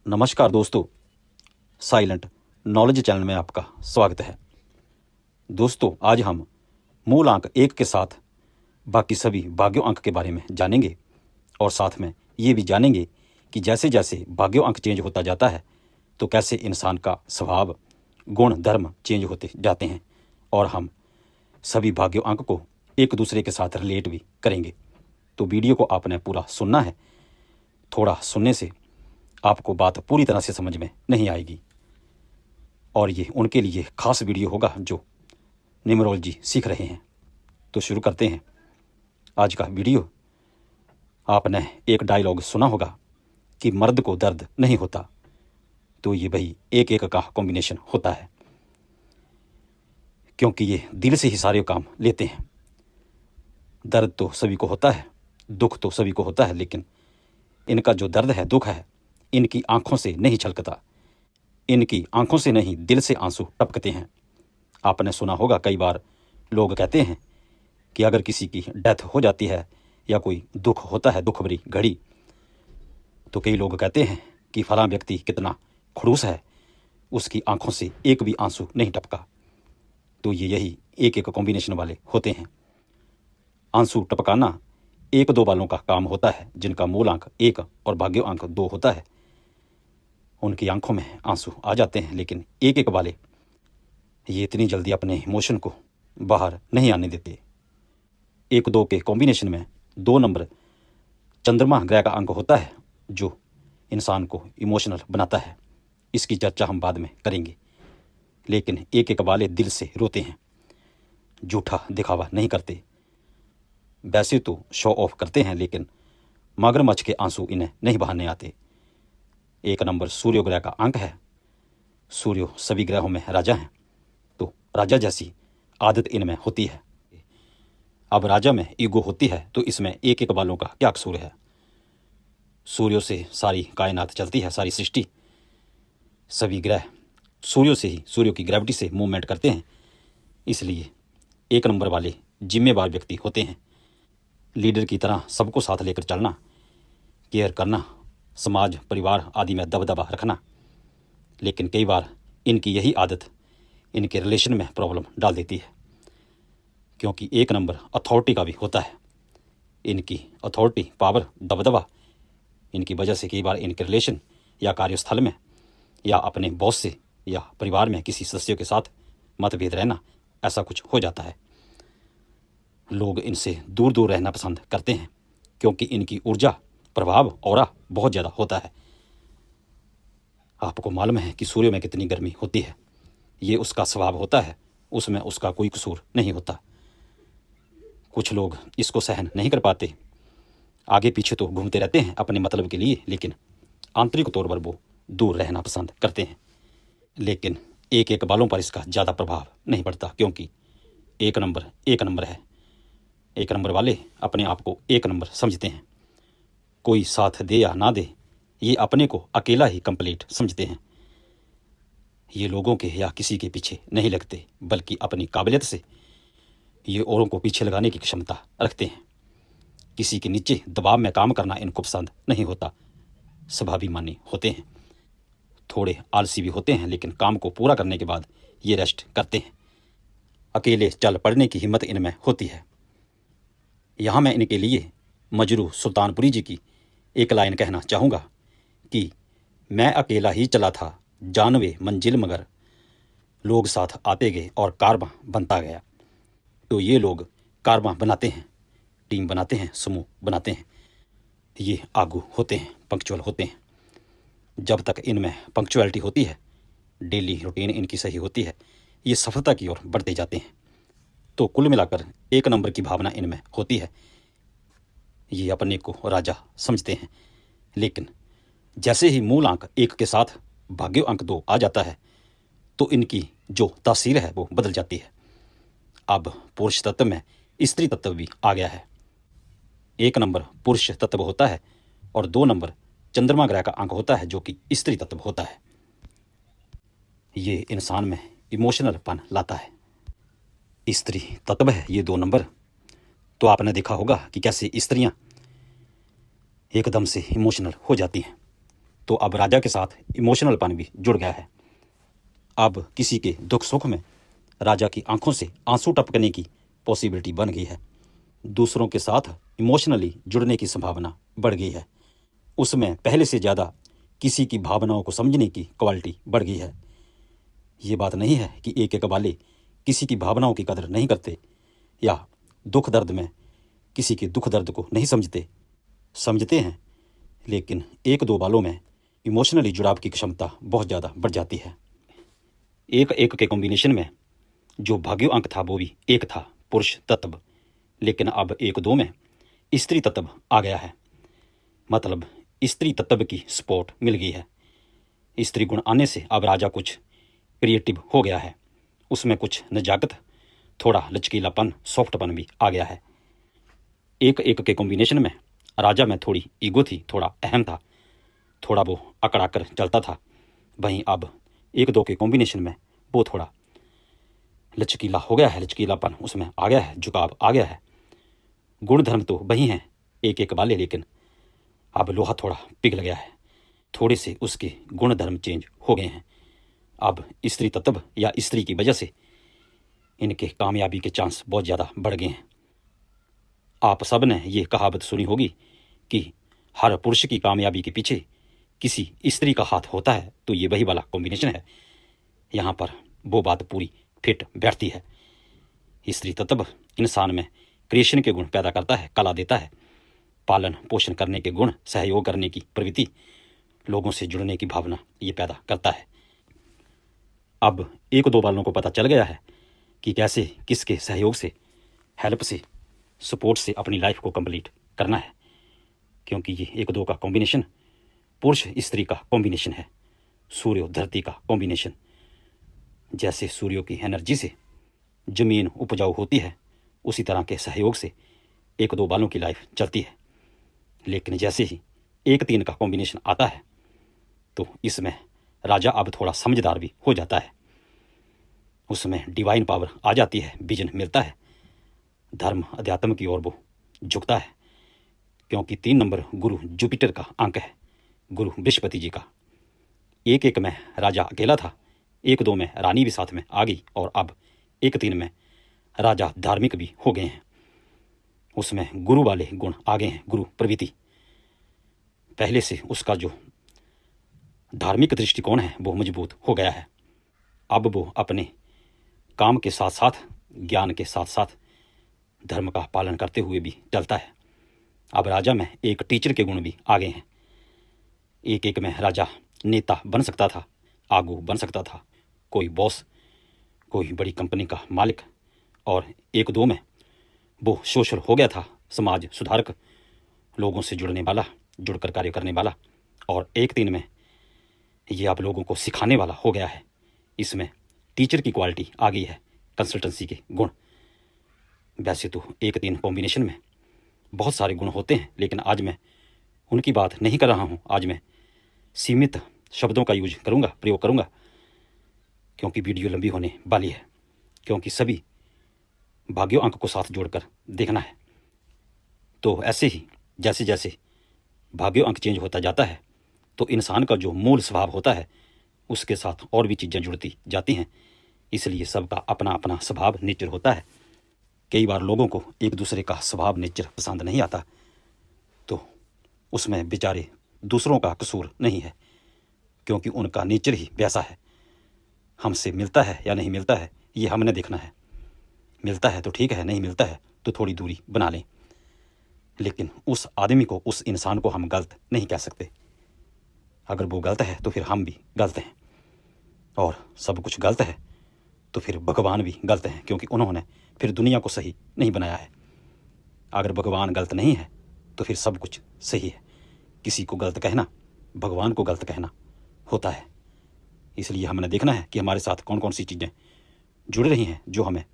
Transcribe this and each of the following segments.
नमस्कार दोस्तों, silent knowledge channel में आपका स्वागत है। दोस्तों, आज हम मूल अंक 1 के साथ बाकी सभी भाग्यों अंक के बारे में जानेंगे और साथ में ये भी जानेंगे कि जैसे जैसे भाग्यों अंक चेंज होता जाता है तो कैसे इंसान का स्वभाव, गुण, धर्म चेंज होते जाते हैं और हम सभी भाग्यों अंक को एक दूसरे के साथ रिलेट भी करेंगे। तो वीडियो को आपने पूरा सुनना है। थोड़ा सुनने से आपको बात पूरी तरह से समझ में नहीं आएगी और ये उनके लिए खास वीडियो होगा जो न्यूमरोलॉजी सीख रहे हैं। तो शुरू करते हैं आज का वीडियो। आपने एक डायलॉग सुना होगा कि मर्द को दर्द नहीं होता, तो ये भाई एक एक का कॉम्बिनेशन होता है, क्योंकि ये दिल से ही सारे काम लेते हैं। दर्द तो सभी को होता है, दुख तो सभी को होता है, लेकिन इनका जो दर्द है, दुख है, इनकी आंखों से नहीं छलकता। इनकी आंखों से नहीं, दिल से आंसू टपकते हैं। आपने सुना होगा कई बार लोग कहते हैं कि अगर किसी की डेथ हो जाती है या कोई दुख होता है, दुख भरी घड़ी, तो कई लोग कहते हैं कि फलां व्यक्ति कितना खड़ूस है, उसकी आंखों से एक भी आंसू नहीं टपका। तो ये यही एक एक कॉम्बिनेशन वाले होते हैं। आंसू टपकाना एक दो वालों का काम होता है, जिनका मूल अंक 1 और भाग्य अंक 2 होता है। उनकी आंखों में आंसू आ जाते हैं, लेकिन एक एक वाले ये इतनी जल्दी अपने इमोशन को बाहर नहीं आने देते। 1-2 के कॉम्बिनेशन में 2 नंबर चंद्रमा ग्रह का अंक होता है, जो इंसान को इमोशनल बनाता है। इसकी चर्चा हम बाद में करेंगे, लेकिन एक एक वाले दिल से रोते हैं, झूठा दिखावा नहीं करते। वैसे तो शो ऑफ करते हैं, लेकिन मगरमच्छ के आंसू इन्हें नहीं बहाने आते। 1 नंबर सूर्य ग्रह का अंक है। सूर्य सभी ग्रहों में राजा हैं, तो राजा जैसी आदत इनमें होती है। अब राजा में ईगो होती है, तो इसमें एक एक वालों का क्या कसूर है? सूर्य से सारी कायनात चलती है, सारी सृष्टि, सभी ग्रह सूर्य से ही, सूर्य की ग्रेविटी से मूवमेंट करते हैं। इसलिए 1 नंबर वाले जिम्मेवार व्यक्ति होते हैं। लीडर की तरह सबको साथ लेकर चलना, केयर करना, समाज, परिवार आदि में दबदबा रखना। लेकिन कई बार इनकी यही आदत इनके रिलेशन में प्रॉब्लम डाल देती है, क्योंकि 1 नंबर अथॉरिटी का भी होता है। इनकी अथॉरिटी, पावर, दबदबा, इनकी वजह से कई बार इनके रिलेशन या कार्यस्थल में या अपने बॉस से या परिवार में किसी सदस्य के साथ मतभेद रहना, ऐसा कुछ हो जाता है। लोग इनसे दूर दूर रहना पसंद करते हैं, क्योंकि इनकी ऊर्जा, प्रभाव, ऑरा बहुत ज़्यादा होता है। आपको मालूम है कि सूर्य में कितनी गर्मी होती है। ये उसका स्वभाव होता है, उसमें उसका कोई कसूर नहीं होता। कुछ लोग इसको सहन नहीं कर पाते, आगे पीछे तो घूमते रहते हैं अपने मतलब के लिए, लेकिन आंतरिक तौर पर वो दूर रहना पसंद करते हैं। लेकिन एक एक बालों पर इसका ज़्यादा प्रभाव नहीं पड़ता, क्योंकि 1 नंबर 1 नंबर है। 1 नंबर वाले अपने आप को 1 नंबर समझते हैं। कोई साथ दे या ना दे, ये अपने को अकेला ही कंप्लीट समझते हैं। ये लोगों के या किसी के पीछे नहीं लगते, बल्कि अपनी काबिलियत से ये औरों को पीछे लगाने की क्षमता रखते हैं। किसी के नीचे दबाव में काम करना इनको पसंद नहीं होता। स्वाभिमानी होते हैं, थोड़े आलसी भी होते हैं, लेकिन काम को पूरा करने के बाद ये रेस्ट करते हैं। अकेले चल पड़ने की हिम्मत इनमें होती है। यहाँ मैं इनके लिए मजरू सुल्तानपुरी जी की एक लाइन कहना चाहूँगा कि मैं अकेला ही चला था जानवे मंजिल, मगर लोग साथ आते गए और कारवां बनता गया। तो ये लोग कारवां बनाते हैं, टीम बनाते हैं, समूह बनाते हैं। ये आगू होते हैं, पंक्चुअल होते हैं। जब तक इनमें पंक्चुअलिटी होती है, डेली रूटीन इनकी सही होती है, ये सफलता की ओर बढ़ते जाते हैं। तो कुल मिलाकर 1 नंबर की भावना इनमें होती है। ये अपने को राजा समझते हैं, लेकिन जैसे ही मूल अंक 1 के साथ भाग्य अंक 2 आ जाता है, तो इनकी जो तासीर है वो बदल जाती है। अब पुरुष तत्व में स्त्री तत्व भी आ गया है। 1 नंबर पुरुष तत्व होता है और 2 नंबर चंद्रमा ग्रह का अंक होता है, जो कि स्त्री तत्व होता है। ये इंसान में इमोशनलपन लाता है। स्त्री तत्व है ये 2 नंबर। तो आपने देखा होगा कि कैसे स्त्रियां एकदम से इमोशनल हो जाती हैं। तो अब राजा के साथ इमोशनलपन भी जुड़ गया है। अब किसी के दुख सुख में राजा की आंखों से आंसू टपकने की पॉसिबिलिटी बन गई है। दूसरों के साथ इमोशनली जुड़ने की संभावना बढ़ गई है। उसमें पहले से ज़्यादा किसी की भावनाओं को समझने की क्वालिटी बढ़ गई है। ये बात नहीं है कि एक एक वाले किसी की भावनाओं की कदर नहीं करते या दुख दर्द में किसी के दुख दर्द को नहीं समझते हैं, लेकिन एक दो वालों में इमोशनली जुड़ाव की क्षमता बहुत ज़्यादा बढ़ जाती है। एक एक के कॉम्बिनेशन में जो भाग्य अंक था वो भी एक था, पुरुष तत्व, लेकिन अब एक दो में स्त्री तत्व आ गया है। मतलब स्त्री तत्व की सपोर्ट मिल गई है। स्त्री गुण आने से अब राजा कुछ क्रिएटिव हो गया है। उसमें कुछ नजाकत, थोड़ा लचकीलापन, सॉफ्टपन भी आ गया है। एक एक के कॉम्बिनेशन में राजा में थोड़ी ईगो थी, थोड़ा अहम था, थोड़ा वो अकड़ा कर चलता था। वहीं अब एक दो के कॉम्बिनेशन में वो थोड़ा लचकीला हो गया है, लचकीलापन उसमें आ गया है, झुकाव आ गया है। गुण धर्म तो वही हैं एक एक वाले, लेकिन अब लोहा थोड़ा पिघल गया है। थोड़े से उसके गुण धर्म चेंज हो गए हैं। अब स्त्री तत्व या स्त्री की वजह से इनके कामयाबी के चांस बहुत ज़्यादा बढ़ गए हैं। आप सब ने ये कहावत सुनी होगी कि हर पुरुष की कामयाबी के पीछे किसी स्त्री का हाथ होता है, तो ये वही वाला कॉम्बिनेशन है। यहाँ पर वो बात पूरी फिट बैठती है। स्त्री तत्व इंसान में क्रिएशन के गुण पैदा करता है, कला देता है, पालन पोषण करने के गुण, सहयोग करने की प्रवृत्ति, लोगों से जुड़ने की भावना ये पैदा करता है। अब एक दो वालों को पता चल गया है कि कैसे किसके सहयोग से, हेल्प से, सपोर्ट से अपनी लाइफ को कंप्लीट करना है, क्योंकि ये एक दो का कॉम्बिनेशन पुरुष स्त्री का कॉम्बिनेशन है, सूर्य धरती का कॉम्बिनेशन। जैसे सूर्य की एनर्जी से जमीन उपजाऊ होती है, उसी तरह के सहयोग से एक दो वालों की लाइफ चलती है। लेकिन जैसे ही एक तीन का कॉम्बिनेशन आता है तो इसमें राजा अब थोड़ा समझदार भी हो जाता है। उसमें डिवाइन पावर आ जाती है, विजन मिलता है, धर्म अध्यात्म की ओर वो झुकता है, क्योंकि 3 नंबर गुरु जुपिटर का अंक है, गुरु बृहस्पति जी का। एक एक में राजा अकेला था, एक दो में रानी भी साथ में आ गई, और अब एक तीन में राजा धार्मिक भी हो गए हैं। उसमें गुरु वाले गुण आ गए हैं, गुरु प्रवृत्ति। पहले से उसका जो धार्मिक दृष्टिकोण है वो मजबूत हो गया है। अब वो अपने काम के साथ साथ, ज्ञान के साथ साथ धर्म का पालन करते हुए भी चलता है। अब राजा में एक टीचर के गुण भी आ गए हैं। एक एक में राजा नेता बन सकता था, आगू बन सकता था, कोई बॉस, कोई बड़ी कंपनी का मालिक, और एक दो में वो सोशल हो गया था, समाज सुधारक, लोगों से जुड़ने वाला, जुड़कर कार्य करने वाला, और एक तीन में ये आप लोगों को सिखाने वाला हो गया है। इसमें टीचर की क्वालिटी आ गई है, कंसल्टेंसी के गुण। वैसे तो एक तीन कॉम्बिनेशन में बहुत सारे गुण होते हैं, लेकिन आज मैं उनकी बात नहीं कर रहा हूँ। आज मैं सीमित शब्दों का यूज करूँगा, प्रयोग करूँगा, क्योंकि वीडियो लंबी होने वाली है, क्योंकि सभी भाग्यों अंक को साथ जोड़कर देखना है। तो ऐसे ही जैसे जैसे भाग्यों अंक चेंज होता जाता है तो इंसान का जो मूल स्वभाव होता है उसके साथ और भी चीज़ें जुड़ती जाती हैं। इसलिए सबका अपना अपना स्वभाव, नेचर होता है। कई बार लोगों को एक दूसरे का स्वभाव, नेचर पसंद नहीं आता, तो उसमें बेचारे दूसरों का कसूर नहीं है, क्योंकि उनका नेचर ही वैसा है। हमसे मिलता है या नहीं मिलता है ये हमने देखना है। मिलता है तो ठीक है, नहीं मिलता है तो थोड़ी दूरी बना लें, लेकिन उस आदमी को, उस इंसान को हम गलत नहीं कह सकते। अगर वो गलत है तो फिर हम भी गलत हैं, और सब कुछ गलत है तो फिर भगवान भी गलत हैं, क्योंकि उन्होंने फिर दुनिया को सही नहीं बनाया है। अगर भगवान गलत नहीं है तो फिर सब कुछ सही है। किसी को गलत कहना भगवान को गलत कहना होता है। इसलिए हमने देखना है कि हमारे साथ कौन कौन सी चीज़ें जुड़ रही हैं, जो हमें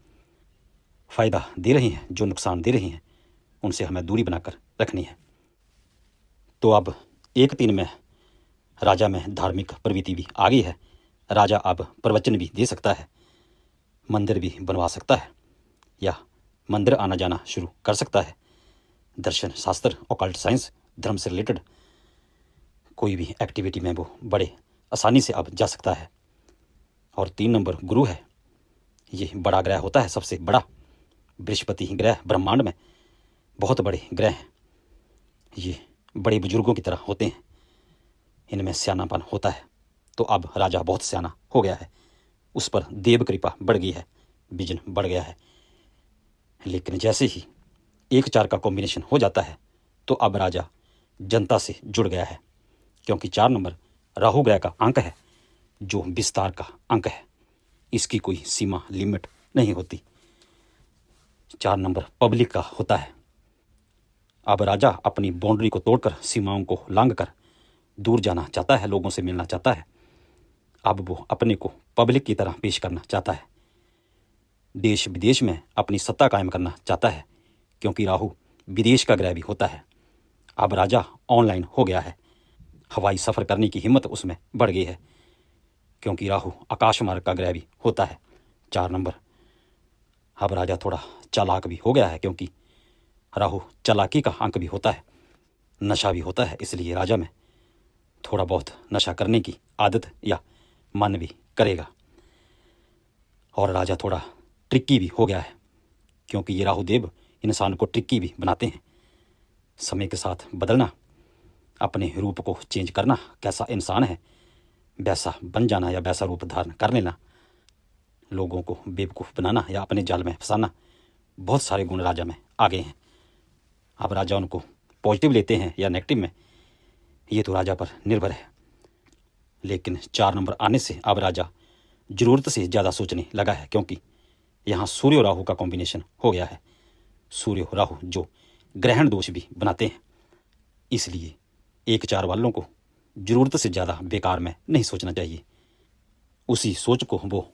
फ़ायदा दे रही हैं, जो नुकसान दे रही हैं, उनसे हमें दूरी बनाकर रखनी है। तो अब एक तीन में राजा में धार्मिक प्रवृत्ति भी आ गई है। राजा अब प्रवचन भी दे सकता है, मंदिर भी बनवा सकता है, या मंदिर आना जाना शुरू कर सकता है। दर्शन शास्त्र, ऑकल्ट साइंस, धर्म से रिलेटेड कोई भी एक्टिविटी में वो बड़े आसानी से अब जा सकता है। और 3 नंबर गुरु है। ये बड़ा ग्रह होता है, सबसे बड़ा बृहस्पति ग्रह ब्रह्मांड में बहुत बड़े ग्रह हैं। ये बड़े बुजुर्गों की तरह होते हैं, इनमें सियानापन होता है। तो अब राजा बहुत सियाना हो गया है, उस पर देव कृपा बढ़ गई है, विजन बढ़ गया है। लेकिन जैसे ही 1-4 का कॉम्बिनेशन हो जाता है तो अब राजा जनता से जुड़ गया है, क्योंकि 4 नंबर राहु ग्रह का अंक है, जो विस्तार का अंक है। इसकी कोई सीमा लिमिट नहीं होती। 4 नंबर पब्लिक का होता है। अब राजा अपनी बाउंड्री को तोड़कर, सीमाओं को लांघ कर दूर जाना चाहता है, लोगों से मिलना चाहता है। अब वो अपने को पब्लिक की तरह पेश करना चाहता है, देश विदेश में अपनी सत्ता कायम करना चाहता है, क्योंकि राहु विदेश का ग्रह भी होता है। अब राजा ऑनलाइन हो गया है, हवाई सफ़र करने की हिम्मत उसमें बढ़ गई है, क्योंकि राहु आकाश मार्ग का ग्रह भी होता है। 4 नंबर। अब राजा थोड़ा चालाक भी हो गया है, क्योंकि राहु चालाकी का अंक भी होता है, नशा भी होता है। इसलिए राजा में थोड़ा बहुत नशा करने की आदत या मन भी करेगा। और राजा थोड़ा ट्रिकी भी हो गया है, क्योंकि ये राहु देव इंसान को ट्रिकी भी बनाते हैं। समय के साथ बदलना, अपने रूप को चेंज करना, कैसा इंसान है वैसा बन जाना या वैसा रूप धारण कर लेना, लोगों को बेवकूफ़ बनाना या अपने जाल में फंसाना, बहुत सारे गुण राजा में आ गए हैं। अब राजा उनको पॉजिटिव लेते हैं या नेगेटिव में, ये तो राजा पर निर्भर है। लेकिन 4 नंबर आने से अब राजा ज़रूरत से ज़्यादा सोचने लगा है, क्योंकि यहाँ सूर्य और राहु का कॉम्बिनेशन हो गया है। सूर्य और राहु जो ग्रहण दोष भी बनाते हैं, इसलिए 1-4 वालों को ज़रूरत से ज़्यादा बेकार में नहीं सोचना चाहिए। उसी सोच को वो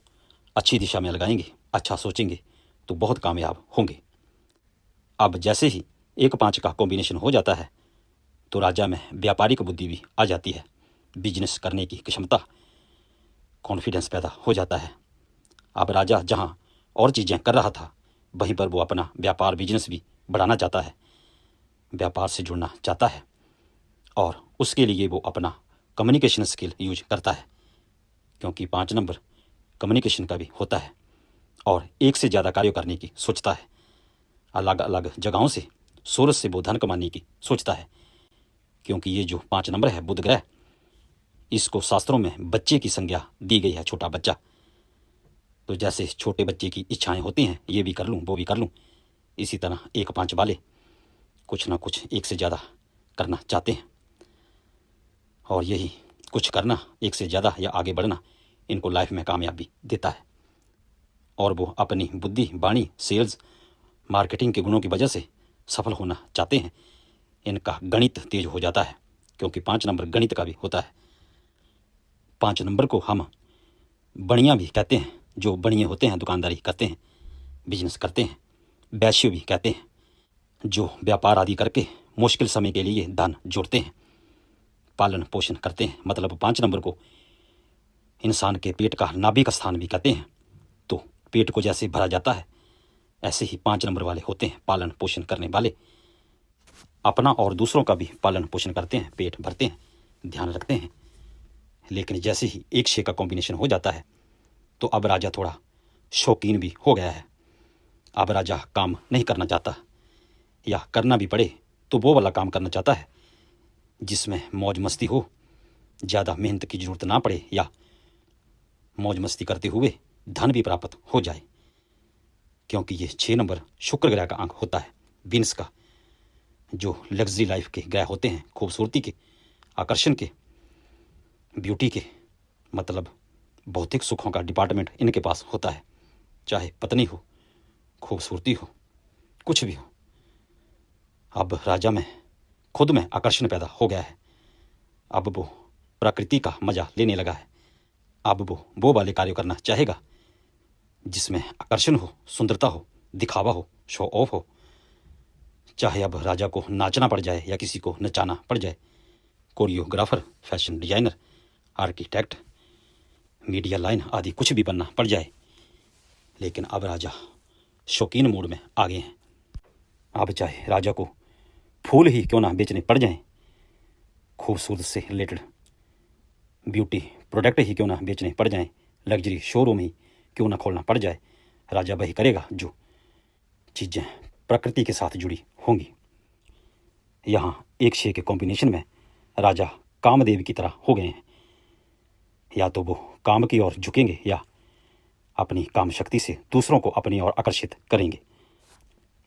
अच्छी दिशा में लगाएंगे, अच्छा सोचेंगे तो बहुत कामयाब होंगे। अब जैसे ही 1-5 का कॉम्बिनेशन हो जाता है तो राजा में व्यापारिक बुद्धि भी आ जाती है, बिजनेस करने की क्षमता, कॉन्फिडेंस पैदा हो जाता है। अब राजा जहाँ और चीज़ें कर रहा था, वहीं पर वो अपना व्यापार बिजनेस भी बढ़ाना चाहता है, व्यापार से जुड़ना चाहता है, और उसके लिए वो अपना कम्युनिकेशन स्किल यूज करता है, क्योंकि 5 नंबर कम्युनिकेशन का भी होता है। और एक से ज़्यादा कार्य करने की सोचता है, अलग अलग जगहों से सोर्स से वो धन कमाने की सोचता है, क्योंकि ये जो 5 नंबर है बुध ग्रह, इसको शास्त्रों में बच्चे की संज्ञा दी गई है, छोटा बच्चा। तो जैसे छोटे बच्चे की इच्छाएं होती हैं, ये भी कर लूँ वो भी कर लूँ, इसी तरह 1-5 वाले कुछ ना कुछ एक से ज़्यादा करना चाहते हैं। और यही कुछ करना, एक से ज़्यादा या आगे बढ़ना, इनको लाइफ में कामयाबी देता है। और वो अपनी बुद्धि, वाणी, सेल्स, मार्केटिंग के गुणों की वजह से सफल होना चाहते हैं। इनका गणित तेज हो जाता है, क्योंकि 5 नंबर गणित का भी होता है। 5 नंबर को हम बणिया भी कहते हैं, जो बणिए होते हैं, दुकानदारी करते हैं, बिजनेस करते हैं। वैश्य भी कहते हैं, जो व्यापार आदि करके मुश्किल समय के लिए धन जोड़ते हैं, पालन पोषण करते हैं। मतलब 5 नंबर को इंसान के पेट का नाभिक स्थान भी कहते हैं। तो पेट को जैसे भरा जाता है, ऐसे ही 5 नंबर वाले होते हैं, पालन पोषण करने वाले। अपना और दूसरों का भी पालन पोषण करते हैं, पेट भरते हैं, ध्यान रखते हैं। लेकिन जैसे ही 1-6 का कॉम्बिनेशन हो जाता है तो अब राजा थोड़ा शौकीन भी हो गया है। अब राजा काम नहीं करना चाहता, या करना भी पड़े तो वो वाला काम करना चाहता है जिसमें मौज मस्ती हो, ज़्यादा मेहनत की ज़रूरत ना पड़े, या मौज मस्ती करते हुए धन भी प्राप्त हो जाए, क्योंकि ये 6 नंबर शुक्र ग्रह का अंक होता है, विंस का, जो लग्जरी लाइफ के ग्रह होते हैं, खूबसूरती के, आकर्षण के, ब्यूटी के, मतलब भौतिक सुखों का डिपार्टमेंट इनके पास होता है। चाहे पत्नी हो, खूबसूरती हो, कुछ भी हो। अब राजा में खुद में आकर्षण पैदा हो गया है। अब वो प्रकृति का मजा लेने लगा है। अब वो वाले कार्य करना चाहेगा जिसमें आकर्षण हो, सुंदरता हो, दिखावा हो, शो ऑफ हो। चाहे अब राजा को नाचना पड़ जाए या किसी को नचाना पड़ जाए, choreographer, fashion designer, architect, media line आदि कुछ भी बनना पड़ जाए, लेकिन अब राजा शौकीन मूड में आ गए हैं। अब चाहे राजा को फूल ही क्यों ना बेचने पड़ जाएं, खूबसूरत से रिलेटेड ब्यूटी प्रोडक्ट ही क्यों ना बेचने पड़ जाएं, लग्जरी शोरूम ही क्यों ना खोलना पड़ जाए, राजा वही करेगा जो चीज़ें प्रकृति के साथ जुड़ी होंगी। यहाँ 1-6 के कॉम्बिनेशन में राजा कामदेव की तरह हो गए हैं। या तो वो काम की ओर झुकेंगे या अपनी काम शक्ति से दूसरों को अपनी ओर आकर्षित करेंगे।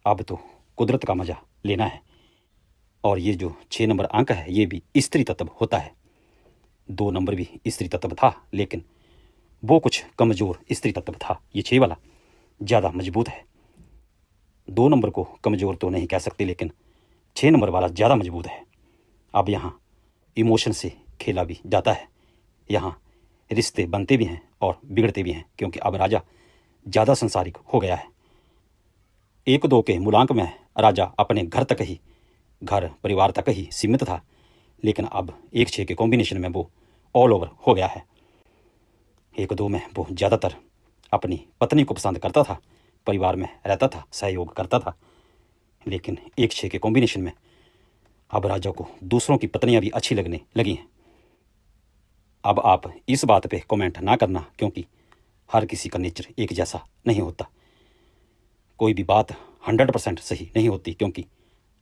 अब तो कुदरत का मजा लेना है। और ये जो 6 नंबर अंक है ये भी स्त्री तत्व होता है। 2 नंबर भी स्त्री तत्व था, लेकिन वो कुछ कमज़ोर स्त्री तत्व था। ये 6 वाला ज़्यादा मजबूत है। 2 नंबर को कमज़ोर तो नहीं कह सकते, लेकिन 6 नंबर वाला ज़्यादा मजबूत है। अब यहाँ इमोशन से खेला भी जाता है। यहाँ रिश्ते बनते भी हैं और बिगड़ते भी हैं, क्योंकि अब राजा ज़्यादा संसारिक हो गया है। 1-2 के मूलांक में राजा अपने घर तक ही, घर परिवार तक ही सीमित था, लेकिन अब 1-6 के कॉम्बिनेशन में वो ऑल ओवर हो गया है। 1-2 में वो ज़्यादातर अपनी पत्नी को पसंद करता था, परिवार में रहता था, सहयोग करता था, लेकिन 1-6 के कॉम्बिनेशन में अब राजा को दूसरों की पत्नियां भी अच्छी लगने लगी हैं। अब आप इस बात पे कमेंट ना करना, क्योंकि हर किसी का नेचर एक जैसा नहीं होता। कोई भी बात 100% सही नहीं होती, क्योंकि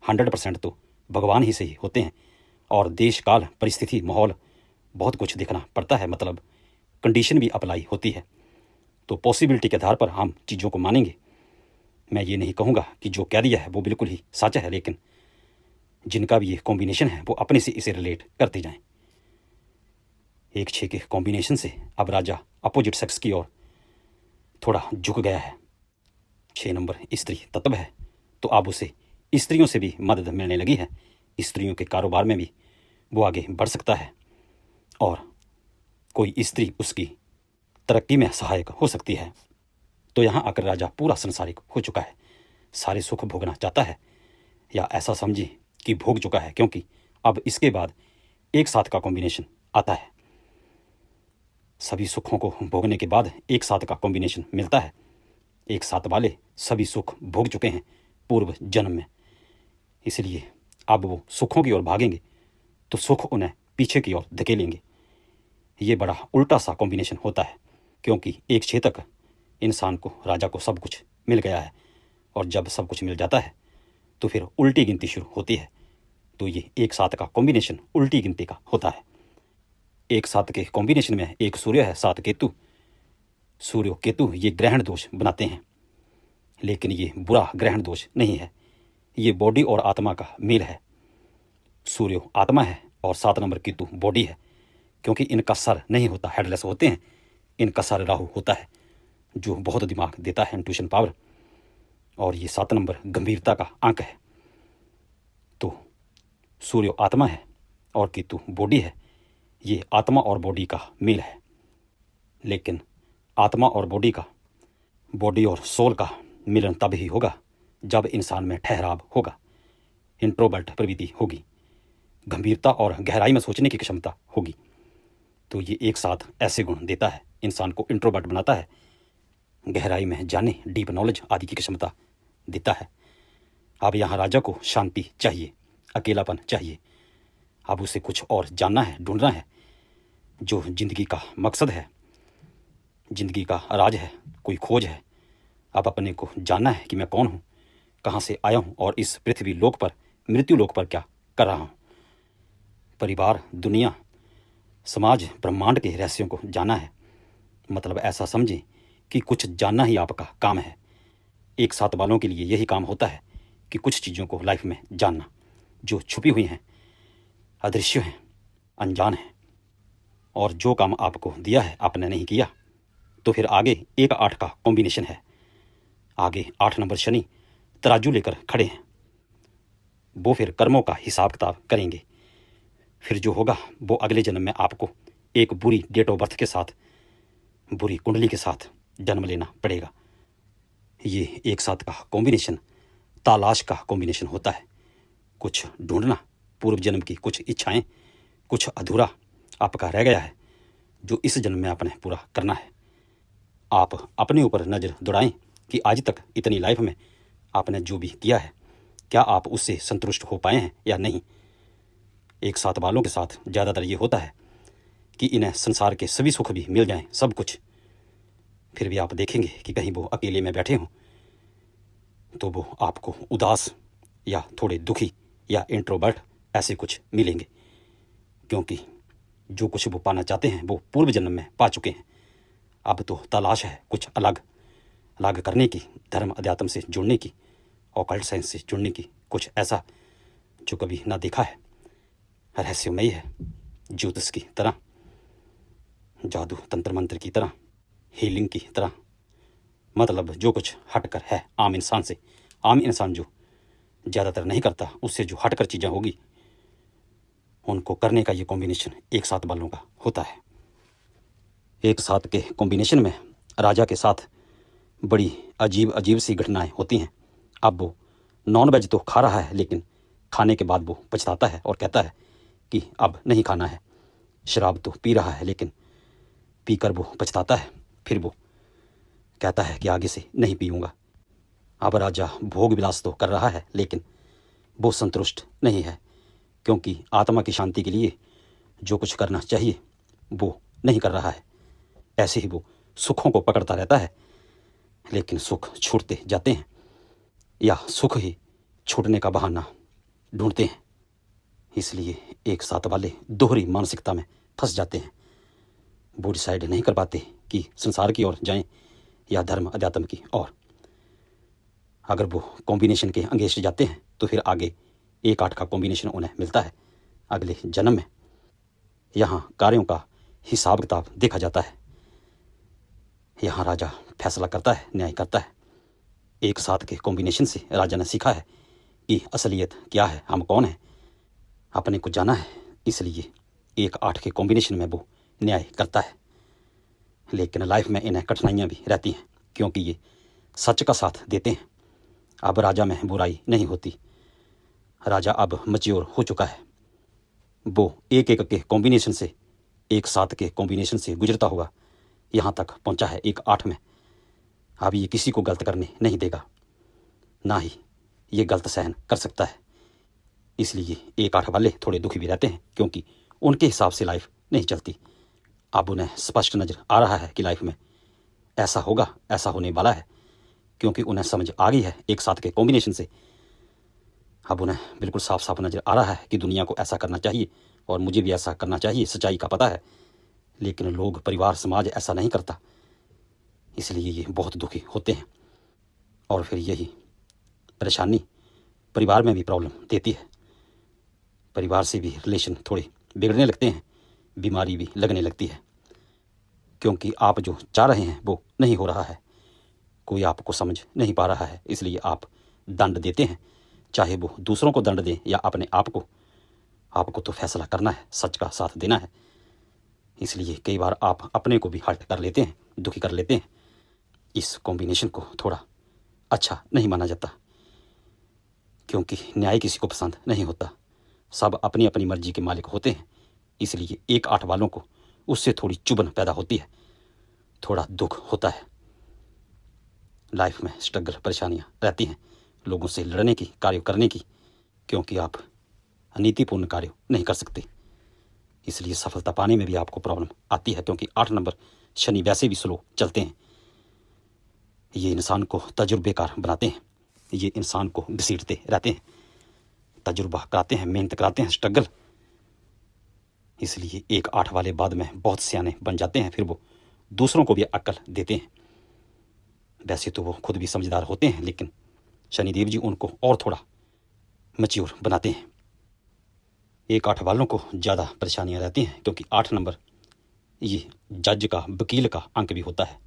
100% तो भगवान ही सही होते हैं। और देश काल परिस्थिति माहौल बहुत कुछ देखना पड़ता है, मतलब कंडीशन भी अप्लाई होती है। तो पॉसिबिलिटी के आधार पर हम चीज़ों को मानेंगे। मैं ये नहीं कहूँगा कि जो कह दिया है वो बिल्कुल ही सच है, लेकिन जिनका भी ये कॉम्बिनेशन है वो अपने से इसे रिलेट करते जाएं। 1-6 के कॉम्बिनेशन से अब राजा अपोजिट सेक्स की ओर थोड़ा झुक गया है। 6 नंबर स्त्री तत्व है, तो अब उसे स्त्रियों से भी मदद मिलने लगी है। स्त्रियों के कारोबार में भी वो आगे बढ़ सकता है और कोई स्त्री उसकी तरक्की में सहायक हो सकती है। तो यहाँ आकर राजा पूरा संसारिक हो चुका है, सारे सुख भोगना चाहता है, या ऐसा समझिए कि भोग चुका है, क्योंकि अब इसके बाद 1 7 का कॉम्बिनेशन आता है। सभी सुखों को भोगने के बाद 1 7 का कॉम्बिनेशन मिलता है। 1 7 वाले सभी सुख भोग चुके हैं पूर्व जन्म में, इसलिए अब वो सुखों की ओर भागेंगे तो सुख उन्हें पीछे की ओर धकेलेंगे। ये बड़ा उल्टा सा कॉम्बिनेशन होता है, क्योंकि 1-6 तक इंसान को, राजा को सब कुछ मिल गया है, और जब सब कुछ मिल जाता है तो फिर उल्टी गिनती शुरू होती है। तो ये 1 7 का कॉम्बिनेशन उल्टी गिनती का होता है। 1 7 के कॉम्बिनेशन में 1 सूर्य है, 7 केतु। सूर्य केतु ये ग्रहण दोष बनाते हैं, लेकिन ये बुरा ग्रहण दोष नहीं है, ये बॉडी और आत्मा का मेल है। सूर्य आत्मा है और 7 नंबर केतु बॉडी है, क्योंकि इनका सर नहीं होता, हेडलेस होते हैं। इनका सर राहु होता है, जो बहुत दिमाग देता है, इंट्यूशन पावर। और ये 7 नंबर गंभीरता का अंक है। तो सूर्य आत्मा है और केतु बॉडी है, ये आत्मा और बॉडी का मेल है। लेकिन आत्मा और बॉडी का, बॉडी और सोल का मिलन तब ही होगा जब इंसान में ठहराव होगा, इंट्रोवर्ट प्रवृत्ति होगी, गंभीरता और गहराई में सोचने की क्षमता होगी। तो ये 1 7 ऐसे गुण देता है, इंसान को इंट्रोवर्ट बनाता है, गहराई में जाने, डीप नॉलेज आदि की क्षमता देता है। अब यहाँ राजा को शांति चाहिए, अकेलापन चाहिए। अब उसे कुछ और जानना है, ढूंढना है, जो जिंदगी का मकसद है, जिंदगी का राज है, कोई खोज है। अब अपने को जानना है कि मैं कौन हूँ, कहाँ से आया हूँ और इस पृथ्वी लोक पर, मृत्यु लोक पर क्या कर रहा हूँ। परिवार, दुनिया, समाज, ब्रह्मांड के रहस्यों को जानना है। मतलब ऐसा समझें कि कुछ जानना ही आपका काम है। 1 7 वालों के लिए यही काम होता है कि कुछ चीज़ों को लाइफ में जानना, जो छुपी हुई हैं, अदृश्य हैं, अनजान हैं। और जो काम आपको दिया है आपने नहीं किया, तो फिर आगे 1 8 का कॉम्बिनेशन है। आगे 8 नंबर शनि तराजू लेकर खड़े हैं। वो फिर कर्मों का हिसाब किताब करेंगे। फिर जो होगा वो अगले जन्म में आपको एक बुरी डेट ऑफ बर्थ के साथ, बुरी कुंडली के साथ जन्म लेना पड़ेगा। ये 1 7 का कॉम्बिनेशन तालाश का कॉम्बिनेशन होता है। कुछ ढूंढना, पूर्व जन्म की कुछ इच्छाएं, कुछ अधूरा आपका रह गया है, जो इस जन्म में आपने पूरा करना है। आप अपने ऊपर नज़र दौड़ाएं कि आज तक इतनी लाइफ में आपने जो भी किया है, क्या आप उससे संतुष्ट हो पाए हैं या नहीं। एक साथ वालों के साथ ज़्यादातर ये होता है कि इन्हें संसार के सभी सुख भी मिल जाएं, सब कुछ, फिर भी आप देखेंगे कि कहीं वो अकेले में बैठे हों तो वो आपको उदास या थोड़े दुखी या इंट्रोवर्ट ऐसे कुछ मिलेंगे, क्योंकि जो कुछ वो पाना चाहते हैं वो पूर्व जन्म में पा चुके हैं। अब तो तलाश है कुछ अलग अलग करने की, धर्म अध्यात्म से जुड़ने की, ऑकल्ट साइंस से जुड़ने की, कुछ ऐसा जो कभी ना देखा है, रहस्यमयी है, ज्योतिष की तरह, जादू तंत्र मंत्र की तरह, हीलिंग की तरह, मतलब जो कुछ हटकर है आम इंसान से। आम इंसान जो ज़्यादातर नहीं करता, उससे जो हटकर चीज़ें होगी उनको करने का ये कॉम्बिनेशन एक साथ वालों का होता है। एक साथ के कॉम्बिनेशन में राजा के साथ बड़ी अजीब अजीब सी घटनाएं होती हैं। अब वो नॉन वेज तो खा रहा है, लेकिन खाने के बाद वो पछताता है और कहता है कि अब नहीं खाना है। शराब तो पी रहा है, लेकिन पीकर वो पछताता है, फिर वो कहता है कि आगे से नहीं पीऊँगा। अब राजा भोग विलास तो कर रहा है, लेकिन वो संतुष्ट नहीं है, क्योंकि आत्मा की शांति के लिए जो कुछ करना चाहिए वो नहीं कर रहा है। ऐसे ही वो सुखों को पकड़ता रहता है, लेकिन सुख छूटते जाते हैं, या सुख ही छूटने का बहाना ढूंढते हैं। इसलिए एक साथ वाले दोहरी मानसिकता में फंस जाते हैं। वो डिसाइड नहीं कर पाते कि संसार की ओर जाएं या धर्म अध्यात्म की ओर। अगर वो कॉम्बिनेशन के अंगेस्ट जाते हैं तो फिर आगे 1-8 का कॉम्बिनेशन उन्हें मिलता है अगले जन्म में। यहाँ कार्यों का हिसाब किताब देखा जाता है। यहाँ राजा फैसला करता है, न्याय करता है। एक साथ के कॉम्बिनेशन से राजा ने सीखा है कि असलियत क्या है, हम कौन हैं, अपने को जाना है। इसलिए 1-8 के कॉम्बिनेशन में वो न्याय करता है। लेकिन लाइफ में इन्हें कठिनाइयाँ भी रहती हैं, क्योंकि ये सच का साथ देते हैं। अब राजा में बुराई नहीं होती। राजा अब मैच्योर हो चुका है। वो एक के कॉम्बिनेशन से, एक साथ के कॉम्बिनेशन से गुजरता हुआ यहाँ तक पहुँचा है 1-8 में। अब ये किसी को गलत करने नहीं देगा, ना ही ये गलत सहन कर सकता है। इसलिए 1-8 वाले थोड़े दुखी भी रहते हैं, क्योंकि उनके हिसाब से लाइफ नहीं चलती। अब उन्हें स्पष्ट नज़र आ रहा है कि लाइफ में ऐसा होगा, ऐसा होने वाला है, क्योंकि उन्हें समझ आ गई है एक साथ के कॉम्बिनेशन से। अब उन्हें बिल्कुल साफ साफ नज़र आ रहा है कि दुनिया को ऐसा करना चाहिए और मुझे भी ऐसा करना चाहिए, सच्चाई का पता है। लेकिन लोग, परिवार, समाज ऐसा नहीं करता, इसलिए ये बहुत दुखी होते हैं। और फिर यही परेशानी परिवार में भी प्रॉब्लम देती है। परिवार से भी रिलेशन थोड़े बिगड़ने लगते हैं, बीमारी भी लगने लगती है, क्योंकि आप जो चाह रहे हैं वो नहीं हो रहा है, कोई आपको समझ नहीं पा रहा है। इसलिए आप दंड देते हैं, चाहे वो दूसरों को दंड दें या अपने आप को। आपको तो फैसला करना है, सच का साथ देना है। इसलिए कई बार आप अपने को भी हर्ट कर लेते हैं, दुखी कर लेते हैं। इस कॉम्बिनेशन को थोड़ा अच्छा नहीं माना जाता, क्योंकि न्याय किसी को पसंद नहीं होता। सब अपनी अपनी मर्जी के मालिक होते हैं। इसलिए 1-8 वालों को उससे थोड़ी चुभन पैदा होती है, थोड़ा दुख होता है। लाइफ में स्ट्रगल, परेशानियाँ रहती हैं, लोगों से लड़ने की, कार्य करने की, क्योंकि आप अनीतिपूर्ण कार्य नहीं कर सकते। इसलिए सफलता पाने में भी आपको प्रॉब्लम आती है, क्योंकि 8 नंबर शनि वैसे भी स्लो चलते हैं। ये इंसान को तजुर्बेकार बनाते हैं, ये इंसान को घसीटते रहते हैं, तजुर्बा कराते हैं, मेहनत कराते हैं, स्ट्रगल। इसलिए 1-8 वाले बाद में बहुत सियाने बन जाते हैं, फिर वो दूसरों को भी अक्ल देते हैं। वैसे तो वो खुद भी समझदार होते हैं, लेकिन शनिदेव जी उनको और थोड़ा मैच्योर बनाते हैं। 1-8 वालों को ज़्यादा परेशानियाँ रहती हैं, क्योंकि 8 नंबर ये जज का, वकील का अंक भी होता है।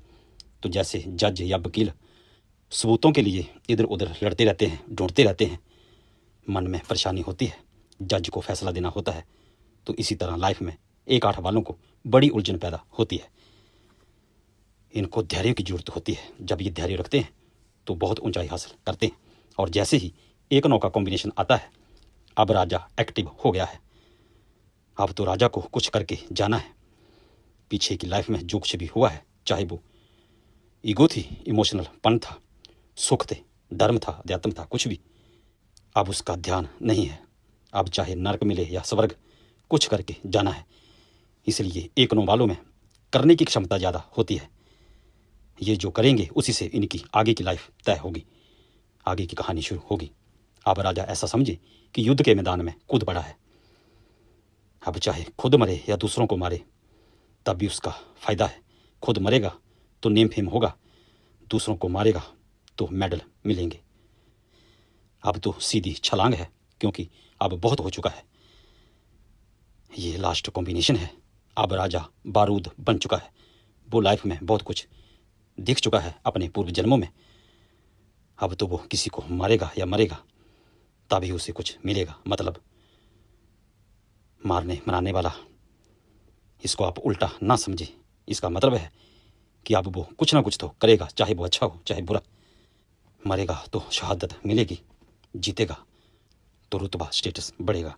तो जैसे जज या वकील सबूतों के लिए इधर उधर लड़ते रहते हैं, ढूंढते रहते हैं, मन में परेशानी होती है, जज को फैसला देना होता है। तो इसी तरह लाइफ में 1-8 वालों को बड़ी उलझन पैदा होती है। इनको धैर्य की जरूरत होती है। जब ये धैर्य रखते हैं तो बहुत ऊंचाई हासिल करते हैं। और जैसे ही 1-9 का कॉम्बिनेशन आता है, अब राजा एक्टिव हो गया है। अब तो राजा को कुछ करके जाना है। पीछे की लाइफ में जो कुछ भी हुआ है, चाहे वो ईगो थी, इमोशनल पन था, सुख थे, धर्म था, अध्यात्म था, कुछ भी, अब उसका ध्यान नहीं है। अब चाहे नरक मिले या स्वर्ग, कुछ करके जाना है। इसलिए 1-9 वालों में करने की क्षमता ज़्यादा होती है। ये जो करेंगे उसी से इनकी आगे की लाइफ तय होगी, आगे की कहानी शुरू होगी। अब राजा ऐसा समझे कि युद्ध के मैदान में कूद पड़ा है। अब चाहे खुद मरे या दूसरों को मारे, तब भी उसका फ़ायदा है। खुद मरेगा तो नेम फेम होगा, दूसरों को मारेगा तो मेडल मिलेंगे। अब तो सीधी छलांग है, क्योंकि अब बहुत हो चुका है। ये लास्ट कॉम्बिनेशन है। अब राजा बारूद बन चुका है। वो लाइफ में बहुत कुछ देख चुका है अपने पूर्व जन्मों में। अब तो वो किसी को मारेगा या मरेगा, तभी उसे कुछ मिलेगा। मतलब मारने मनाने वाला, इसको आप उल्टा ना समझे। इसका मतलब है कि अब वो कुछ ना कुछ तो करेगा, चाहे वो अच्छा हो चाहे बुरा। मरेगा तो शहादत मिलेगी, जीतेगा तो रुतबा स्टेटस बढ़ेगा।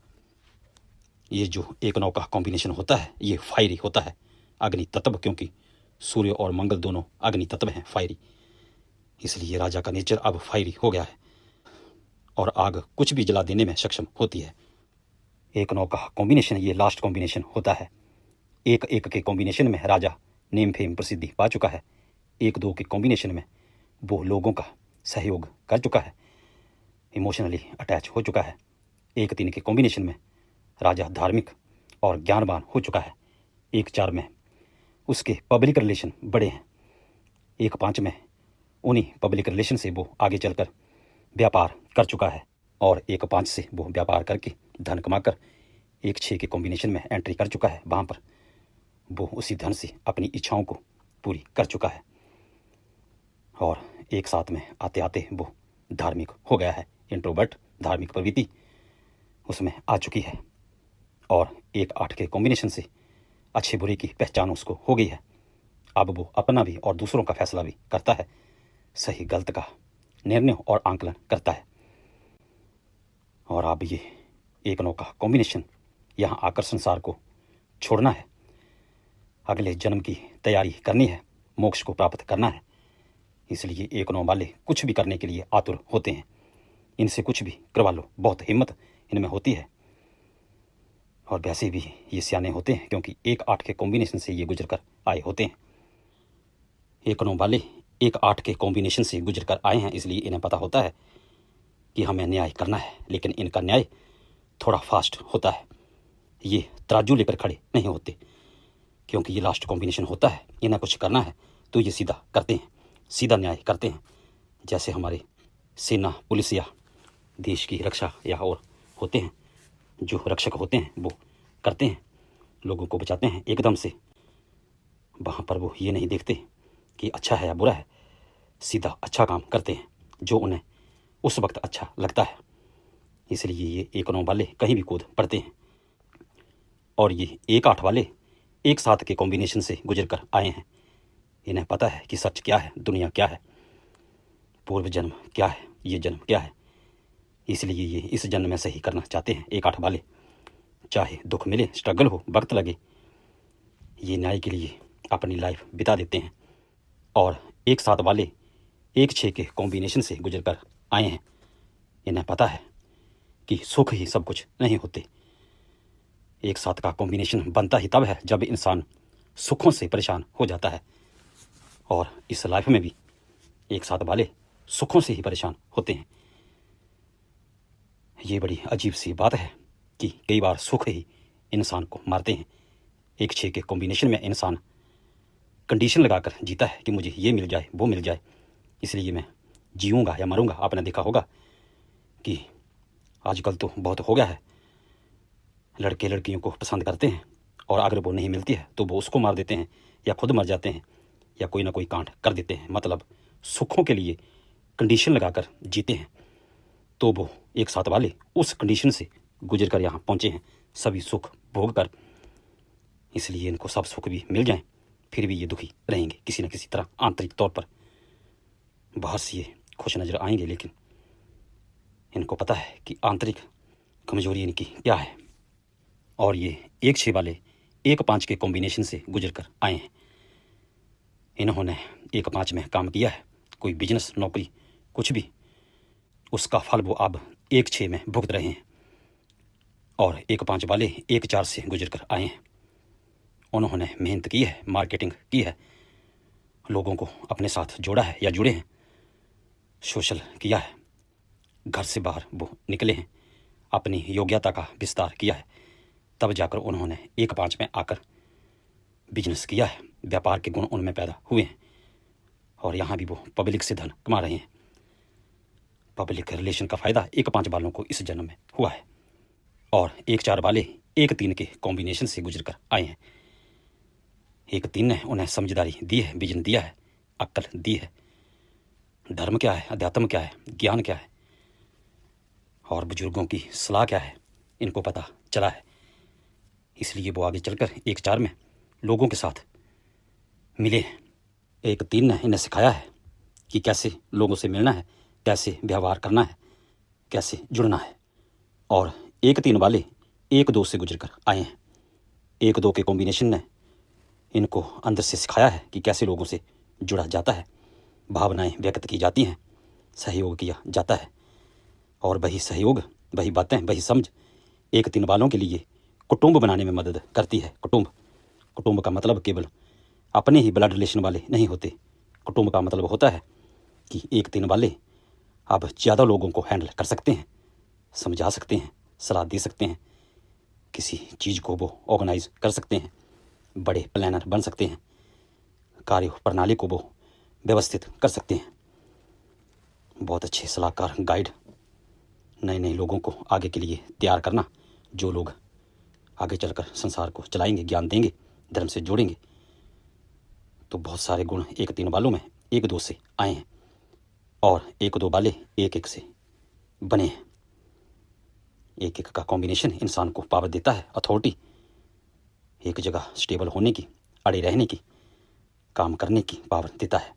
ये जो 1-9 का कॉम्बिनेशन होता है, ये फायरी होता है, अग्नि तत्व, क्योंकि सूर्य और मंगल दोनों अग्नि तत्व हैं, फायरी। इसलिए राजा का नेचर अब फायरी हो गया है और आग कुछ भी जला देने में सक्षम होती है। 1-9 का कॉम्बिनेशन ये लास्ट कॉम्बिनेशन होता है। 1-1 के कॉम्बिनेशन में राजा नेम फेम प्रसिद्धि पा चुका है। 1-2 के कॉम्बिनेशन में वो लोगों का सहयोग कर चुका है, इमोशनली अटैच हो चुका है। 1-3 के कॉम्बिनेशन में राजा धार्मिक और ज्ञानवान हो चुका है। 1-4 में उसके पब्लिक रिलेशन बड़े हैं। 1-5 में उन्हीं पब्लिक रिलेशन से वो आगे चलकर व्यापार कर चुका है और 1-5 से वो व्यापार करके धन कमाकर 1-6 के कॉम्बिनेशन में एंट्री कर चुका है। वहाँ पर वो उसी धन से अपनी इच्छाओं को पूरी कर चुका है और एक साथ में आते आते वो धार्मिक हो गया है। इंट्रोवर्ट धार्मिक प्रवृत्ति उसमें आ चुकी है और 1-8 के कॉम्बिनेशन से अच्छे बुरे की पहचान उसको हो गई है। अब वो अपना भी और दूसरों का फैसला भी करता है, सही गलत का निर्णय और आंकलन करता है। और अब ये 1-9 का कॉम्बिनेशन यहाँ आकर संसार को छोड़ना है, अगले जन्म की तैयारी करनी है, मोक्ष को प्राप्त करना है। इसलिए 1-9 वाले कुछ भी करने के लिए आतुर होते हैं। इनसे कुछ भी करवा लो, बहुत हिम्मत इनमें होती है और वैसे भी ये सियाने होते हैं, क्योंकि 1-8 के कॉम्बिनेशन से ये गुजर कर आए होते हैं। 1-9 वाले 1-8 के कॉम्बिनेशन से गुजर कर आए हैं, इसलिए इन्हें पता होता है कि हमें न्याय करना है। लेकिन इनका न्याय थोड़ा फास्ट होता है। ये तराजू लेकर खड़े नहीं होते, क्योंकि ये लास्ट कॉम्बिनेशन होता है। इन्हें कुछ करना है तो ये सीधा करते हैं, सीधा न्याय करते हैं। जैसे हमारे सेना, पुलिस या देश की रक्षा या और होते हैं, जो रक्षक होते हैं वो करते हैं, लोगों को बचाते हैं एकदम से। वहाँ पर वो ये नहीं देखते कि अच्छा है या बुरा है, सीधा अच्छा काम करते हैं जो उन्हें उस वक्त अच्छा लगता है। इसलिए ये 1-9 वाले कहीं भी कूद पड़ते हैं और ये 1-8 वाले एक साथ के कॉम्बिनेशन से गुजर कर आए हैं। इन्हें पता है कि सच क्या है, दुनिया क्या है, पूर्व जन्म क्या है, ये जन्म क्या है। इसलिए ये इस जन्म में सही करना चाहते हैं 1-8 वाले। चाहे दुख मिले, स्ट्रगल हो, वक्त लगे, ये न्याय के लिए अपनी लाइफ बिता देते हैं। और 1-7 वाले 1-6 के कॉम्बिनेशन से गुजर कर आए हैं। इन्हें पता है कि सुख ही सब कुछ नहीं होते। 1-7 का कॉम्बिनेशन बनता ही तब है जब इंसान सुखों से परेशान हो जाता है, और इस लाइफ में भी 1-7 वाले सुखों से ही परेशान होते हैं। ये बड़ी अजीब सी बात है कि कई बार सुख ही इंसान को मारते हैं। 1-6 के कॉम्बिनेशन में इंसान कंडीशन लगाकर जीता है कि मुझे ये मिल जाए, वो मिल जाए, इसलिए मैं जीऊँगा या मरूँगा। आपने देखा होगा कि आजकल तो बहुत हो गया है, लड़के लड़कियों को पसंद करते हैं और अगर वो नहीं मिलती है तो वो उसको मार देते हैं या खुद मर जाते हैं या कोई ना कोई कांड कर देते हैं। मतलब सुखों के लिए कंडीशन लगाकर जीते हैं। तो वो 1-7 वाले उस कंडीशन से गुजर कर यहाँ पहुँचे हैं, सभी सुख भोग कर। इसलिए इनको सब सुख भी मिल जाएं, फिर भी ये दुखी रहेंगे किसी न किसी तरह आंतरिक तौर पर। बाहर से ये खुश नज़र आएंगे, लेकिन इनको पता है कि आंतरिक कमजोरी इनकी क्या है। और ये 1-6 वाले 1-5 के कॉम्बिनेशन से गुजर कर आए हैं। इन्होंने 1-5 में काम किया है, कोई बिजनेस, नौकरी, कुछ भी, उसका फल वो अब 1-6 में भुगत रहे हैं। और 1-5 वाले 1-4 से गुजर कर आए हैं। उन्होंने मेहनत की है, मार्केटिंग की है, लोगों को अपने साथ जोड़ा है या जुड़े हैं, सोशल किया है, घर से बाहर वो निकले हैं, अपनी योग्यता का विस्तार किया है, तब जाकर उन्होंने 1-5 में आकर बिजनेस किया है, व्यापार के गुण उनमें पैदा हुए हैं और यहाँ भी वो पब्लिक से धन कमा रहे हैं। पब्लिक रिलेशन का फ़ायदा 1-5 वालों को इस जन्म में हुआ है और 1-4 वाले 1-3 के कॉम्बिनेशन से गुजर कर आए हैं। 1-3 ने उन्हें समझदारी दी है, विजन दिया है, अक्ल दी है, धर्म क्या है, अध्यात्म क्या है, ज्ञान क्या है और बुजुर्गों की सलाह क्या है, इनको पता चला है। इसलिए वो आगे चलकर 1-4 में लोगों के साथ मिले हैं। 1-3 ने इन्हें सिखाया है कि कैसे लोगों से मिलना है, कैसे व्यवहार करना है, कैसे जुड़ना है और 1-3 वाले 1-2 से गुजर कर आए हैं। 1-2 के कॉम्बिनेशन ने इनको अंदर से सिखाया है कि कैसे लोगों से जुड़ा जाता है, भावनाएं व्यक्त की जाती हैं, सहयोग किया जाता है और वही सहयोग, वही बातें, वही समझ 1-3 वालों के लिए कुटुंब बनाने में मदद करती है। कुटुंब का मतलब केवल अपने ही ब्लड रिलेशन वाले नहीं होते। कुटुंब का मतलब होता है कि 1-3 वाले अब ज़्यादा लोगों को हैंडल कर सकते हैं, समझा सकते हैं, सलाह दे सकते हैं, किसी चीज़ को वो ऑर्गेनाइज कर सकते हैं, बड़े प्लानर बन सकते हैं, कार्य प्रणाली को वो व्यवस्थित कर सकते हैं। बहुत अच्छे सलाहकार, गाइड, नए लोगों को आगे के लिए तैयार करना, जो लोग आगे चलकर संसार को चलाएंगे, ज्ञान देंगे, धर्म से जोड़ेंगे। तो बहुत सारे गुण 1-3 वालों में 1-2 से आए हैं और 1-2 वाले 1-1 से बने हैं। 1-1 का कॉम्बिनेशन इंसान को पावर देता है, अथॉरिटी, एक जगह स्टेबल होने की, अड़े रहने की, काम करने की पावर देता है।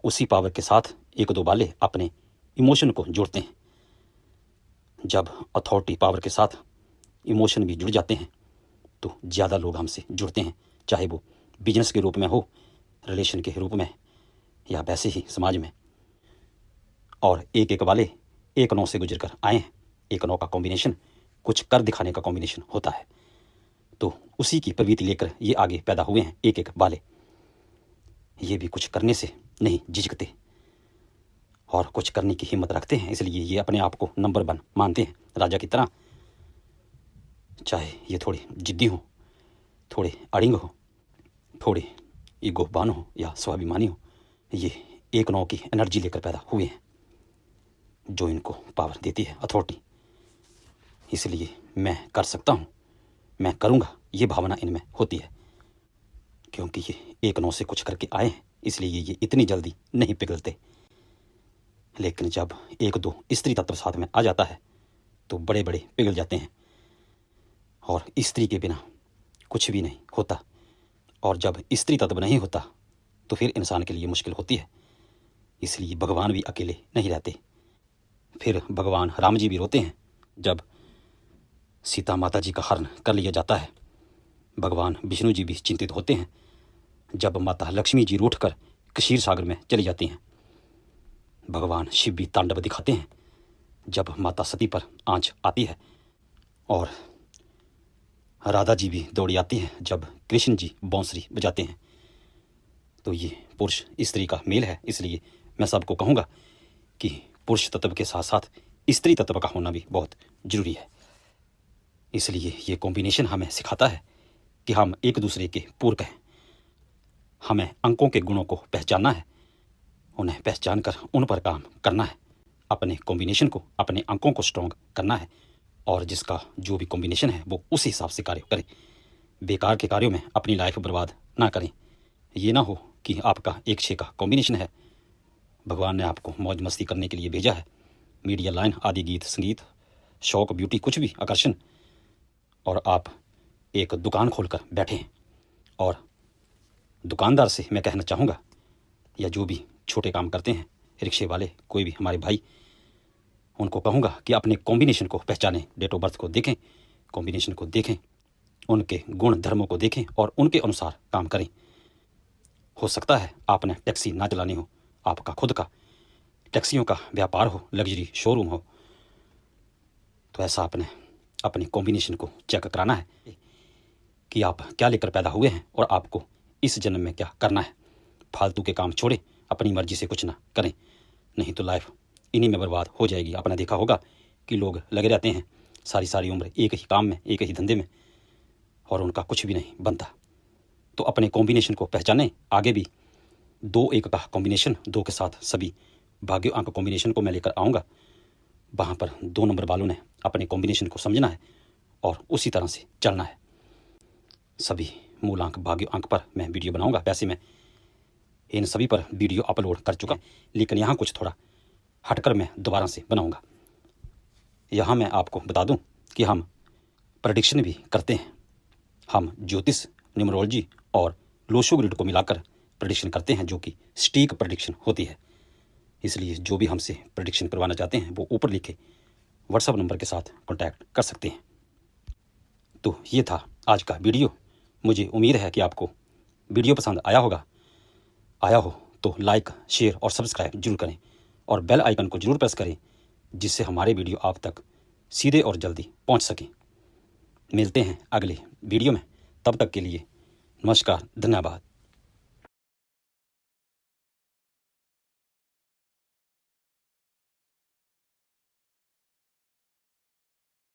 उसी पावर के साथ 1-2 वाले अपने इमोशन को जोड़ते हैं। जब अथॉरिटी पावर के साथ इमोशन भी जुड़ जाते हैं तो ज़्यादा लोग हमसे जुड़ते हैं, चाहे वो बिजनेस के रूप में हो, रिलेशन के रूप में या वैसे ही समाज में। और 1-1 वाले 1-9 से गुजर कर आए हैं। 1-9 का कॉम्बिनेशन कुछ कर दिखाने का कॉम्बिनेशन होता है, तो उसी की प्रवृत्ति लेकर ये आगे पैदा हुए हैं 1-1 वाले। ये भी कुछ करने से नहीं झिझकते और कुछ करने की हिम्मत रखते हैं, इसलिए ये अपने आप को नंबर 1 मानते हैं, राजा की तरह। चाहे ये थोड़े जिद्दी हो, थोड़े अड़िंग हो, थोड़े ईगोवान हो या स्वाभिमानी हो, ये 1-9 की एनर्जी लेकर पैदा हुए हैं जो इनको पावर देती है, अथॉरिटी। इसलिए मैं कर सकता हूँ, मैं करूँगा, ये भावना इनमें होती है। क्योंकि ये 1-9 से कुछ करके आए हैं, इसलिए ये इतनी जल्दी नहीं पिघलते। लेकिन जब 1-2 स्त्री तत्व साथ में आ जाता है तो बड़े बड़े पिघल जाते हैं और स्त्री के बिना कुछ भी नहीं होता। और जब स्त्री तत्व नहीं होता तो फिर इंसान के लिए मुश्किल होती है। इसलिए भगवान भी अकेले नहीं रहते। फिर भगवान राम जी भी रोते हैं जब सीता माता जी का हरण कर लिया जाता है। भगवान विष्णु जी भी चिंतित होते हैं जब माता लक्ष्मी जी रूठ कर क्षीर सागर में चली जाती हैं। भगवान शिव भी तांडव दिखाते हैं जब माता सती पर आंच आती है। और राधा जी भी दौड़ी आती हैं जब कृष्ण जी बांसुरी बजाते हैं। तो ये पुरुष स्त्री का मेल है। इसलिए मैं सबको कहूँगा कि पुरुष तत्व के साथ साथ स्त्री तत्व का होना भी बहुत जरूरी है। इसलिए ये कॉम्बिनेशन हमें सिखाता है कि हम एक दूसरे के पूरक हैं। हमें अंकों के गुणों को पहचानना है, उन्हें पहचान कर उन पर काम करना है, अपने कॉम्बिनेशन को, अपने अंकों को स्ट्रॉन्ग करना है और जिसका जो भी कॉम्बिनेशन है वो उस हिसाब से कार्य करें। बेकार के कार्यों में अपनी लाइफ बर्बाद ना करें। ये ना हो कि आपका 1-6 का कॉम्बिनेशन है, भगवान ने आपको मौज मस्ती करने के लिए भेजा है, मीडिया लाइन आदि, गीत संगीत, शौक, ब्यूटी, कुछ भी आकर्षण, और आप एक दुकान खोलकर बैठे हैं। और दुकानदार से मैं कहना चाहूँगा, या जो भी छोटे काम करते हैं, रिक्शे वाले, कोई भी हमारे भाई, उनको कहूँगा कि अपने कॉम्बिनेशन को पहचानें, डेट ऑफ बर्थ को देखें, कॉम्बिनेशन को देखें, उनके गुण धर्मों को देखें और उनके अनुसार काम करें। हो सकता है आपने टैक्सी ना चलानी हो, आपका खुद का टैक्सियों का व्यापार हो, लग्जरी शोरूम हो, तो ऐसा आपने अपने कॉम्बिनेशन को चेक कराना है कि आप क्या लेकर पैदा हुए हैं और आपको इस जन्म में क्या करना है। फालतू के काम छोड़े, अपनी मर्जी से कुछ ना करें, नहीं तो लाइफ इन्हीं में बर्बाद हो जाएगी। आपने देखा होगा कि लोग लगे रहते हैं सारी सारी उम्र एक ही काम में, एक ही धंधे में, और उनका कुछ भी नहीं बनता। तो अपने कॉम्बिनेशन को पहचानें। आगे भी 2-1 का कॉम्बिनेशन, 2 के साथ सभी भाग्य अंक कॉम्बिनेशन को मैं लेकर आऊँगा। वहाँ पर 2 नंबर वालों ने अपने कॉम्बिनेशन को समझना है और उसी तरह से चलना है। सभी मूलांक भाग्य अंक पर मैं वीडियो बनाऊँगा। वैसे मैं इन सभी पर वीडियो अपलोड कर चुका, लेकिन यहाँ कुछ थोड़ा हटकर मैं दोबारा से बनाऊँगा। यहाँ मैं आपको बता दूँ कि हम प्रेडिक्शन भी करते हैं। हम ज्योतिष, न्यूमरोलॉजी और लोशो ग्रिड को मिलाकर प्रेडिक्शन करते हैं, जो कि सटीक प्रेडिक्शन होती है। इसलिए जो भी हमसे प्रेडिक्शन करवाना चाहते हैं वो ऊपर लिखे व्हाट्सएप नंबर के साथ कॉन्टैक्ट कर सकते हैं। तो ये था आज का वीडियो। मुझे उम्मीद है कि आपको वीडियो पसंद आया होगा। आया हो तो लाइक, शेयर और सब्सक्राइब जरूर करें और बेल आइकन को जरूर प्रेस करें, जिससे हमारे वीडियो आप तक सीधे और जल्दी पहुंच सकें। मिलते हैं अगले वीडियो में, तब तक के लिए नमस्कार, धन्यवाद।